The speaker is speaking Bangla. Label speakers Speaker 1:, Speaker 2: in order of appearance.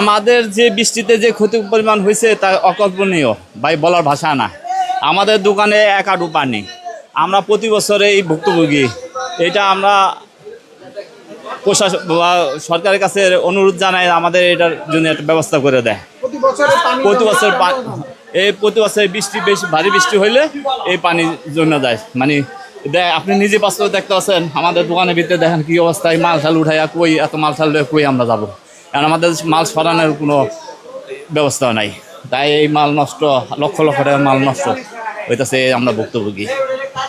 Speaker 1: আমাদের যে বৃষ্টিতে যে ক্ষতির পরিমাণ হয়েছে তা অকল্পনীয়, ভাই বলার ভাষা না। আমাদের দোকানে এক হাঁটু পানি, আমরা প্রতি বছরে এই ভুক্তভোগী। এটা আমরা প্রশাসন বা সরকারের কাছে অনুরোধ জানাই আমাদের এটার জন্য একটা ব্যবস্থা করে দেয়। প্রতি বছর বৃষ্টি বেশি ভারী বৃষ্টি হইলে এই পানি জমে যায়। মানে আপনি নিজে বাস্তবে দেখতে পাচ্ছেন আমাদের দোকানের ভিতরে, দেখেন কি অবস্থায়, মাল ঠাল উঠাইয়া কই এত মাল ঠাল কই আমরা যাবো, কারণ আমাদের মাল সরানোর কোনো ব্যবস্থা নাই। তাই এই মাল নষ্ট, লক্ষ লক্ষ টাকার মাল নষ্ট হইতেছে, আমরা ভুক্তভোগী।